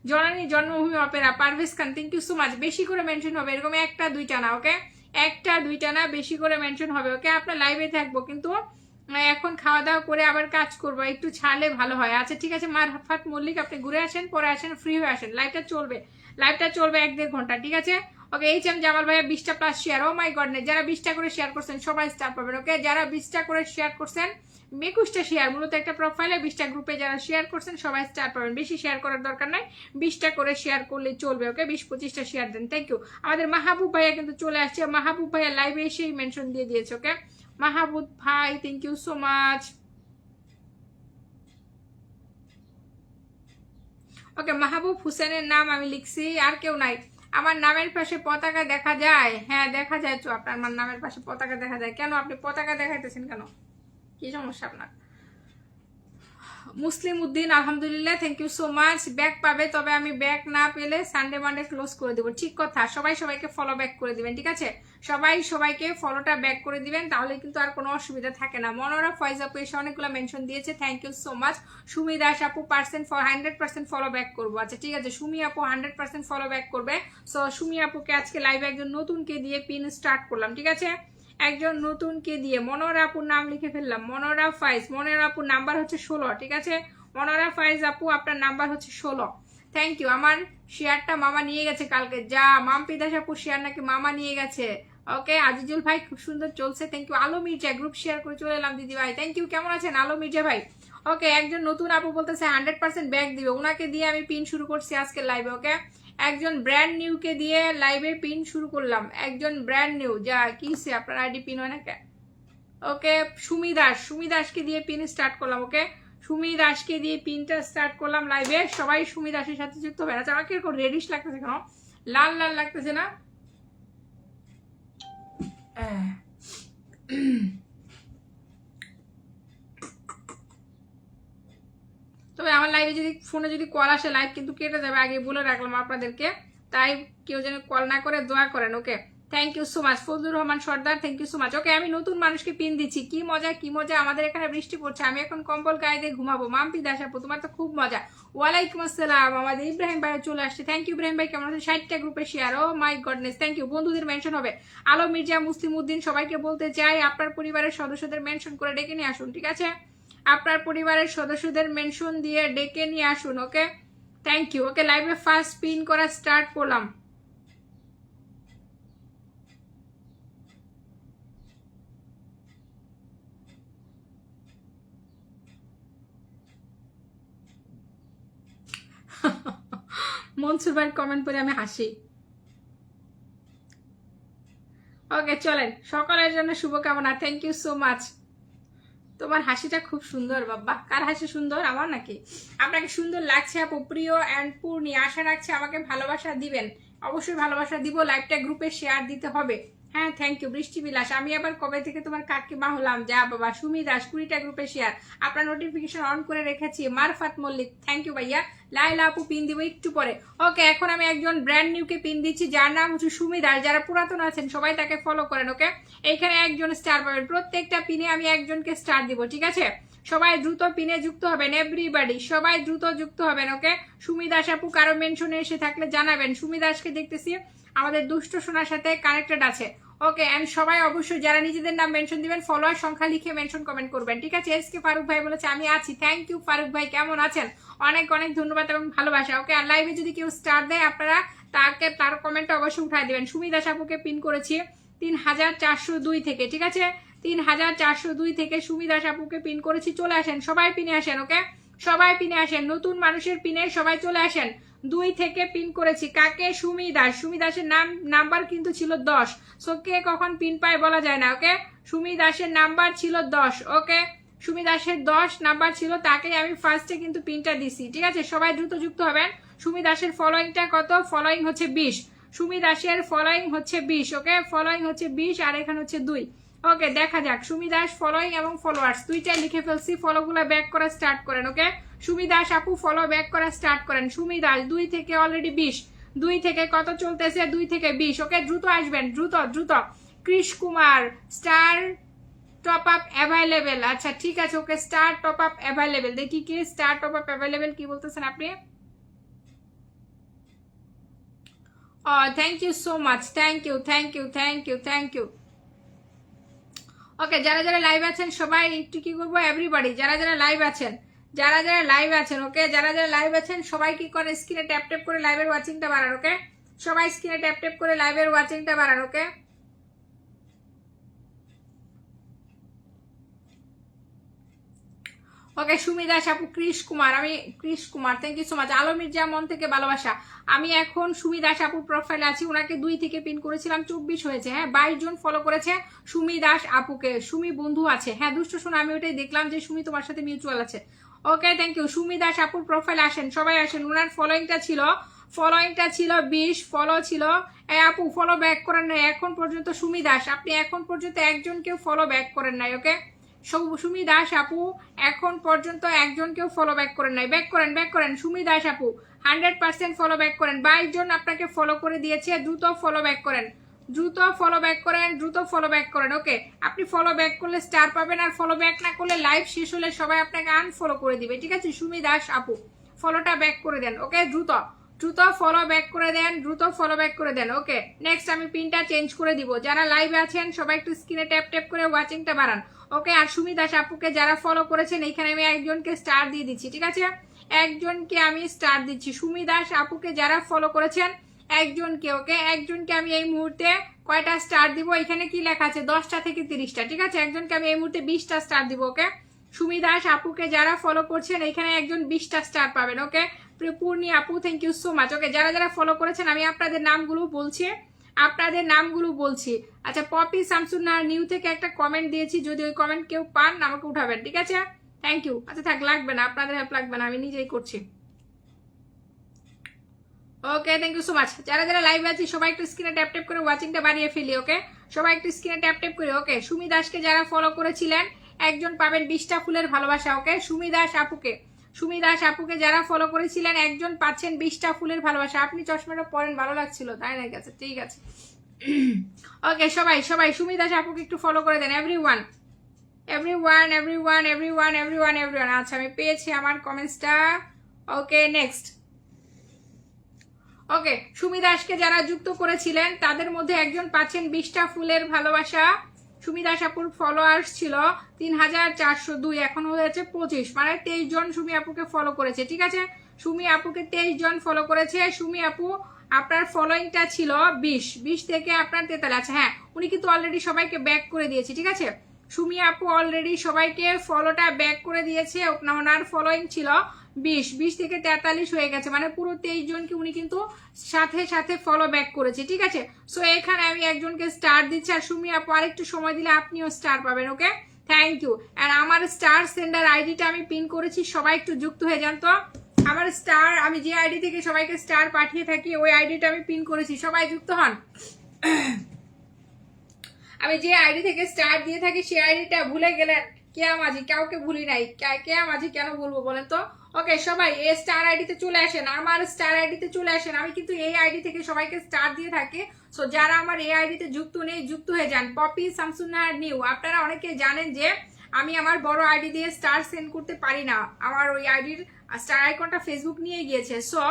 জননী জন্মভূমি opera, Parvez Khan, thank you so much. বেশি করে মেনশন হবে, এরকম একটা দুইটা না, ওকে? একটা দুইটা না, বেশি করে মেনশন হবে, ওকে? আপনার লাইভে থাকবো, কিন্তু এখন খাওয়া দাওয়া করে আবার কাজ করবো, একটু ছাড়লে ভালো হয়। আচ্ছা ঠিক আছে মারফাত মল্লিক, আপনি ঘুরে আসেন, পরে আসেন, ফ্রি হয়ে আসেন, লাইভটা চলবে 1-1.5 ঘন্টা, ঠিক আছে? ওকে, এইচ এম জামাল ভাইয়া 20টা প্লাস শেয়ার। ও মাই গড, যারা 20টা করে শেয়ার করছেন সবাই স্টার পাবেন, ওকে? যারা 20টা করে শেয়ার করছেন, 21টা শেয়ার, মূলত একটা প্রোফাইলে 20টা গ্রুপে যারা শেয়ার করছেন সবাই স্টার পাবেন। বেশি শেয়ার করার দরকার নাই, 20টা করে শেয়ার করলে চলবে, ওকে? 20-25টা শেয়ার দেন, থ্যাংক ইউ। আমাদের মাহবুব ভাইয়া কিন্তু চলে আসছে, মাহবুব ভাইয়া লাইভে এসেই মেনশন দিয়ে দিয়েছে, ওকে? মাহবুব ভাই, থ্যাংক ইউ সো মাচ। ওকে, মাহবুব হোসেনের নাম আমি লিখছি, আর কেউ নাই। আমার নামের পাশে পতাকা দেখা যায়? হ্যাঁ দেখা যায় তো, আপনার আমার নামের পাশে পতাকা দেখা যায়। কেন আপনি পতাকা দেখাইতেছেন কেন? কি সমস্যা আপনার? মুসলিম উদ্দিন, আলহামদুলিল্লাহ, thank you so much. Back পাবে, তবে আমি ব্যাক না পেলে সানডে মানডে ক্লোজ করে দেবো। ঠিক কথা, সবাই সবাইকে ফলো ব্যাক করে দিবেন, ঠিক আছে? সবাই সবাইকে ফলোটা ব্যাক করে দিবেন, তাহলে কিন্তু আর কোনো অসুবিধা থাকে না। মনোরা ফয়েজ আপু এসে অনেকগুলো মেনশন দিয়েছে, thank you so much. Sumi Das আপু 100% ফলো ব্যাক করবো। আচ্ছা ঠিক আছে, সুমি আপু 100% ফলো ব্যাক করবে। সো সুমি আপুকে আজকে লাইভে একজন নতুনকে দিয়ে পিন স্টার্ট করলাম, ঠিক আছে? একজন নতুনকে দিয়ে মনোরা আপুর নাম লিখে ফেললাম, মনোরা ফাইজ। মনোরা আপুর নাম্বার হচ্ছে 16, ঠিক আছে? মনোরা ফাইজ আপু, আপনার নাম্বার হচ্ছে 16। Thank you. আমার শেয়ারটা মামা নিয়ে গেছে কালকে, যা মাম্পি দাস আপু শেয়ার নাকি মামা নিয়ে গেছে, ওকে? আজিজুল ভাই খুব সুন্দর চলছে, থ্যাংক ইউ। আলো মির্জা গ্রুপ শেয়ার করে চলে এলাম দিদি ভাই, থ্যাংক ইউ। কেমন আছেন আলো মির্জা ভাই? ওকে, একজন নতুন আপু বলতেছে 100% ব্যাক দিবে, ওনাকে দিয়ে আমি পিন শুরু করছি আজকে লাইভে, ওকে? একজন ব্র্যান্ড নিউকে দিয়ে লাইভে পিন শুরু করলাম, একজন ব্র্যান্ড নিউ, যা কিসে আপনার আইডি পিন হয় না কেন? ওকে, সুমি দাস, সুমি দাসকে দিয়ে পিন স্টার্ট করলাম, ওকে? সুমি দাসকে দিয়ে পিনটা স্টার্ট করলাম লাইভে, সবাই সুমি দাসের সাথে যুক্ত হবে। আচ্ছা আমাকে এরকম রেডিশ লাগতেছে কেন? লাল লাল লাগতেছে না? তবে আমার লাইভে যদি ফোনে যদি কল আসে, লাইভ কিন্তু কেটে যাবে, আগে বলে রাখলাম আপনাদেরকে, তাই কেউ যেন কল না করে দোয়া করেন, okay? Thank you so much. Fazlur Rahman Sardar, thank you so much. Okay, আমি নতুন মানুষকে পিন দিচ্ছি। কি মজা কি মজা, আমাদের এখানে বৃষ্টি পড়ছে, আমি এখন কম্বল গায়ে দিয়ে ঘুমাবো। মাম্পি দাস আপু, তোমার তো খুব মজা। ওয়ালাইকুম আসসালাম। আমাদের ইব্রাহিম ভাই চলে আসছে, থ্যাংক ইউ ইব্রাহিম ভাই। কেমন আছে? 60টা গ্রুপে share, oh my goodness, thank you. বন্ধুদের মেনশন হবে, আলো মির্জা, মুসলিম উদ্দিন, সবাইকে বলতে চাই আপনার পরিবারের সদস্যদের মেনশন করে ডেকে নিয়ে আসুন, ঠিক আছে? আপনার পরিবারের সদস্যদের মেনশন দিয়ে ডেকে নিয়ে আসুন, ওকে? Thank you. ওকে, লাইভে ফার্স্ট পিন করা স্টার্ট করলাম। মনসুর ভাইয়ের কমেন্ট পরে আমি হাসি। ওকে চলেন, সকলের জন্য শুভকামনা, থ্যাংক ইউ সো মাচ। তোমার হাসিটা খুব সুন্দর বাবা। কার হাসি সুন্দর? আমার নাকি? আপনাকে সুন্দর লাগছে আপু। প্রিয় অ্যান্ড পূর্ণি, আশা রাখছি আমাকে ভালোবাসা দিবেন। অবশ্যই ভালোবাসা দিব, লাইভটা গ্রুপে শেয়ার দিতে হবে। হ্যাঁ থ্যাংক ইউ। বৃষ্টি বিলাস, আমি আবার কবে থেকে তোমার কাকিমা হলাম? যা বাবা। সুমি দাস 20টা গ্রুপে শেয়ার, আপনার নোটিফিকেশন অন করে রেখেছি। মারফাত মল্লিক, থ্যাংক ইউ ভাইয়া। লাইলা আপু পিন দিব একটু পরে। ওকে, এখন আমি একজন ব্র্যান্ড নিউকে পিন দিচ্ছি, যার নাম হচ্ছে সুমি দাস। যারা পুরাতন আছেন সবাই তাকে ফলো করেন, ওকে? এইখানে একজন স্টার পাবেন, প্রত্যেকটা পিনে আমি একজনকে স্টার দিব, ঠিক আছে? সবাই দ্রুত পিনে যুক্ত হবেন, এভরিবাডি সবাই দ্রুত যুক্ত হবেন, ওকে? সুমি দাস আপু কারো মেনশনে এসে থাকলে জানাবেন। সুমি দাসকে দেখতেছি আমাদের দুষ্ট সোনার সাথে কানেক্টেড আছে, ওকে? এন্ড সবাই অবশ্যই যারা নিজেদের নাম মেনশন দিবেন, ফলোয়ার সংখ্যা লিখে মেনশন কমেন্ট করবেন, ঠিক আছে? এসকে ফারুক ভাই বলেছে আমি আছি, থ্যাংক ইউ ফারুক ভাই। কেমন আছেন? অনেক অনেক ধন্যবাদ এবং ভালোবাসা, ওকে? আর লাইভে যদি কেউ স্টার দেয় আপনারা তার কমেন্টটা অবশ্যই উঠাই দিবেন। সুমি দাস আপুকে পিন করেছি 3402 থেকে, ঠিক আছে? 3402 থেকে সুমি দাস আপুকে পিন করেছি, চলে আসেন সবাই, পিনে আসেন, ওকে? সবাই পিনে আসেন, নতুন মানুষের পিনে সবাই চলে আসেন। 2 থেকে পিন করেছি কাকে? সুমি দাস। সুমি দাসের নাম্বার কিন্তু ছিল 10, সো কে কখন পিন পায় বলা যায় না, ওকে? সুমি দাসের নাম্বার ছিল 10, ওকে? সুমি দাসের 10 নাম্বার ছিল, তাকে আমি ফার্স্টে কিন্তু পিনটা দিছি, ঠিক আছে? সবাই দ্রুত যুক্ত হবেন। সুমি দাসের ফলোয়িংটা কত? ফলোয়িং হচ্ছে 20। সুমি দাসের ফলোয়িং হচ্ছে 20, ওকে? ফলোয়িং হচ্ছে 20 আর এখানে হচ্ছে 2, ওকে? দেখা যাক। সুমি দাস ফলোয়িং এবং ফলোয়ার্স দুইটাই লিখে ফেলছি, ফলোগুলো ব্যাক করা স্টার্ট করেন, ওকে? সুমি দাস আপু ফলো ব্যাক করা স্টার্ট করেন। সুমি দাস 2 থেকে অলরেডি 20, 2 থেকে কত চলতেছে? 2 থেকে 20, ওকে? দ্রুত আসবেন, দ্রুত দ্রুত। Krish Kumar star top up available, আচ্ছা ঠিক আছে, okay? Star top up available, দেখি কি স্টার টপ আপ অ্যাভাইলেবেল কি বলতেছেন আপনি? Thank you so much, thank you thank you thank you thank you. Okay, যারা যারা লাইভ আছেন সবাই একটু কি করবো, এভরিবডি যারা যারা লাইভ আছেন, যারা যারা লাইভ আছেন, ওকে যারা যারা লাইভ আছেন সবাই কি করে স্ক্রিনে ট্যাপ ট্যাপ করে লাইভের ওয়াচিংটা বাড়ান। ওকে, সবাই স্ক্রিনে ট্যাপ ট্যাপ করে লাইভের ওয়াচিংটা বাড়ান। ওকে, ওকে সুমি দাস আপু, ক্রিশ কুমার, আমি Krish Kumar, thank you so much. Alo Mirza মন থেকে ভালোবাসা। আমি এখন সুমি দাস আপুর প্রোফাইলে আছি, ওনাকে 2 থেকে পিন করেছিলাম, 24 হয়েছে। হ্যাঁ 22 জন ফলো করেছে সুমি দাস আপুকে। সুমি বন্ধু আছে, হ্যাঁ দুষ্ট শোনা, আমি ওইটাই দেখলাম যে সুমি তোমার সাথে মিউচুয়াল আছে। Okay thank you. Sumi Das আপুর প্রোফাইলে আসেন, সবাই আসেন। ওনার ফলোইংটা ছিল 20 ফলো ছিল। আপু ফলো ব্যাক করেন নাই এখন পর্যন্ত। সুমি দাস আপনি এখন পর্যন্ত একজনকেও ফলো ব্যাক করেন নাই। ওকে, সুমি দাস আপু এখন পর্যন্ত একজনকেও ফলো ব্যাক করেন নাই। ব্যাক করেন, ব্যাক করেন। সুমি দাস আপু 100% ফলো ব্যাক করেন। 22 জন আপনাকে ফলো করে দিয়েছে, দ্রুত ফলো ব্যাক করেন, দ্রুত ফলো ব্যাক করেন, দ্রুত ফলো ব্যাক করেন। ওকে, আপনি ফলো ব্যাক করলে স্টার পাবেন, আর ফলো ব্যাক না করলে লাইভ শেষ হলে সবাই আপনাকে আনফলো করে দিবে। ঠিক আছে, সুমি দাস আপু ফলোটা ব্যাক করে দেন। ওকে, দ্রুত দ্রুত ফলো ব্যাক করে দেন, দ্রুত ফলো ব্যাক করে দেন। ওকে, নেক্সট আমি পিনটা চেঞ্জ করে দিব। যারা লাইভে আছেন সবাই একটু স্ক্রিনে ট্যাপ ট্যাপ করে ওয়াচিংটা বাড়ান। ওকে, আর সুমি দাস আপুকে যারা ফলো করেছেন এইখানে আমি একজনকে স্টার দিয়ে দিচ্ছি। ঠিক আছে, একজনকে আমি স্টার দিচ্ছি। সুমি দাস আপুকে যারা ফলো করেছেন একজনকে, ওকে একজনকে আমি এই মুহূর্তে কয়টা স্টার দিব, এখানে কি লেখা আছে 10টা থেকে 30টা। ঠিক আছে, একজনকে আমি এই মুহূর্তে 20টা স্টার দিব। ওকে, সুমি দাস আপুকে যারা ফলো করছেন এখানে একজন 20টা স্টার পাবেন। ওকে, পূর্ণি আপু থ্যাংক ইউ সো মাচ। ওকে, যারা যারা ফলো করেছেন আমি আপনাদের নামগুলো বলছি, আপনাদের নামগুলো বলছি। আচ্ছা, পপি শামসুন্নাহার নিউ থেকে একটা কমেন্ট দিয়েছি, যদি ওই কমেন্ট কেউ পান আমাকে উঠাবেন। ঠিক আছে, থ্যাংক ইউ। আচ্ছা থাক, লাগবে না, আপনাদের হেল্প লাগবে না, আমি নিজেই করছি। Okay thank you so much. যারা যারা লাইভ আছে সবাই একটু স্ক্রিনে ট্যাপ ট্যাপ করে ওয়াচিংটা বাড়িয়ে ফেলি। ওকে, সবাই একটু স্ক্রিনে ট্যাপ ট্যাপ করে। ওকে, সুমি দাসকে যারা ফলো করেছিলেন একজন পাবেন 20টা ফুলের ভালোবাসা। ওকে, সুমি দাস আপুকে, সুমি দাস আপুকে যারা ফলো করেছিলেন একজন পাচ্ছেন 20টা ফুলের ভালোবাসা। আপনি চশমাটা পরেন, ভালো লাগছিল তাই না? গেছে, ঠিক আছে। ওকে, সবাই সবাই সুমি দাস আপুকে একটু ফলো করে দেন। Everyone everyone everyone everyone everyone everyone. আচ্ছা, আমি পেয়েছি আমার কমেন্টসটা। ওকে, নেক্সট। ওকে, সুমি দাসকে যারা যুক্ত করেছিলেন তাদের মধ্যে একজন পাচ্ছেন 20টা ফুলের ভালোবাসা। সুমি দাস আপুর ফলোয়ার্স ছিল 3402, এখন হয়েছে 25, মানে 23 জন সুমি আপুকে ফলো করেছে। ঠিক আছে, সুমি আপুকে 23 জন ফলো করেছে। সুমি আপু আপনার ফলোইংটা ছিল 20 থেকে আপনার 43। আচ্ছা হ্যাঁ, উনি কিন্তু অলরেডি সবাইকে ব্যাক করে দিয়েছে। ঠিক আছে, সুমি আপু অলরেডি সবাইকে ফলোটা ব্যাক করে দিয়েছে। ওনার ফলোইং ছিল 20 থেকে 43 হয়ে গেছে, মানে পুরো 23 জনকে উনি কিন্তু সাথে সাথে ফলো ব্যাক করেছে। ঠিক আছে, সো এখানে আমি একজনকে স্টার দিচ্ছি, আর সুমি আপু আরেকটু সময় দিলে আপনিও স্টার পাবেন। ওকে, থ্যাংক ইউ। আর আমার স্টার সেন্ডার আইডিটা আমি পিন করেছি, সবাই একটু যুক্ত হয়ে যান তো। আমার স্টার, আমি যে আইডি থেকে সবাইকে স্টার পাঠিয়ে থাকি ওই আইডিটা আমি পিন করেছি, সবাই যুক্ত হন। আমি যে আইডি থেকে স্টার দিয়ে থাকি সেই আইডিটা ভুলে গেলেন? কেয়া মাঝি, কাউকে ভুলি নাই। কেয়া মাঝি কেন বলবো বলেন তো? ওকে, সবাই এই স্টার আইডিতে চলে আসেন, আমার স্টার আইডিতে চলে আসেন। আমি কিন্তু এই আইডি থেকে সবাইকে স্টার দিয়ে থাকি। সো যারা আমার এই আইডিতে যুক্ত নেই, যুক্ত হয়ে যান। পপি শামসুন্নাহার নিউ, আপনারা অনেকে জানেন যে আমি আমার বড় আইডি দিয়ে স্টার সেন্ড করতে পারি না, আমার ওই আইডির স্টার আইকনটা ফেসবুক নিয়ে গিয়েছে। সো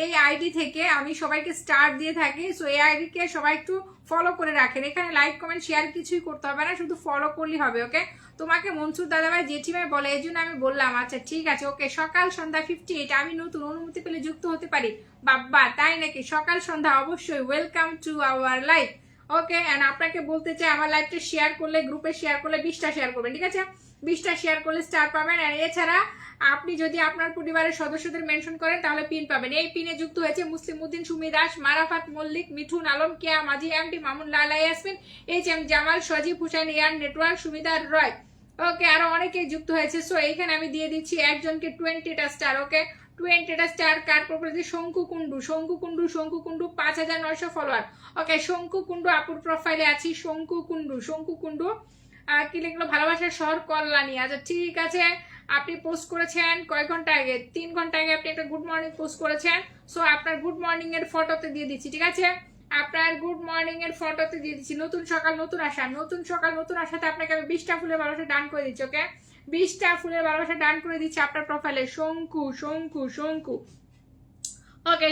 এই আইডি থেকে আমি সবাইকে স্টার দিয়ে থাকি। সো এই আইডিকে সবাই একটু ফলো করে রাখেন। এখানে লাইক কমেন্ট শেয়ার কিছুই করতে হবে না, শুধু ফলো করলেই হবে। ওকে, তোমাকে মনসুর দাদাভাই জেঠিমাই বলে, এই জন্য আমি বললাম। আচ্ছা ঠিক আছে, ওকে। সকাল সন্ধ্যা 58, আমি নতুন, অনুমতি পেলে যুক্ত হতে পারি। বাবা তাই নাকি? সকাল সন্ধ্যা অবশ্যই, welcome to our live. Okay, and আপনাকে বলতে চাই আমার লাইভটা শেয়ার করলে, গ্রুপে শেয়ার করলে 20টা শেয়ার করবেন। ঠিক আছে, 20টা শেয়ার করলে স্টার পাবেন। আর এছাড়া আপনি যদি আপনার পরিবারের সদস্যদের মেনশন করেন তাহলে পিন পাবেন। এই পিনে যুক্ত হয়েছে মুসলিম উদ্দিন, সুমি দাস, মারাফাত মল্লিক, মিঠুন আলম, কেয়া মাঝি, এমডি মামুন, লালা ইয়াসমিন, এইচ.এম. জামাল, সজীব হুসেন, ইয়ান নেটওয়ার্ক, সুমিতা রয়। ওকে, আরো অনেকেই যুক্ত হয়েছে। সো এইখানে আমি দিয়ে দিচ্ছি একজনকে 20টা স্টার। ওকে, 20টা স্টার কার প্রপার্টি? শঙ্কু কুন্ডু, শঙ্কু কুন্ডু, শঙ্কু কুন্ডু 5900 ফলোয়ার। ওকে, শঙ্কু কুন্ডু আপুর প্রোফাইলে আছি। শঙ্কু কুন্ডু, শঙ্কু কুন্ডু কি লিখলো? ভালোবাসার শহর কল্যাণী। আচ্ছা ঠিক আছে, আপনি পোস্ট করেছেন কয় ঘন্টা আগে? 3 ঘন্টা আগে আপনি একটা গুড মর্নিং পোস্ট করেছেন। সো আপনার গুড মর্নিং এর ফটোতে দিয়ে দিচ্ছি। ঠিক আছে, আপনার গুড মর্নিং এর ফটোতে দিয়ে দিচ্ছি। নতুন সকাল নতুন আশা, নতুন সকাল নতুন আশাতে আপনাকে আমি 20টা ফুলের ভালোবাসা ডান করে দিচ্ছি। ওকে, 20টা ফুলের ভালোবাসা ডান করে দিচ্ছি আপনার প্রোফাইলে। শঙ্কু শঙ্কু শঙ্কু। ওকে।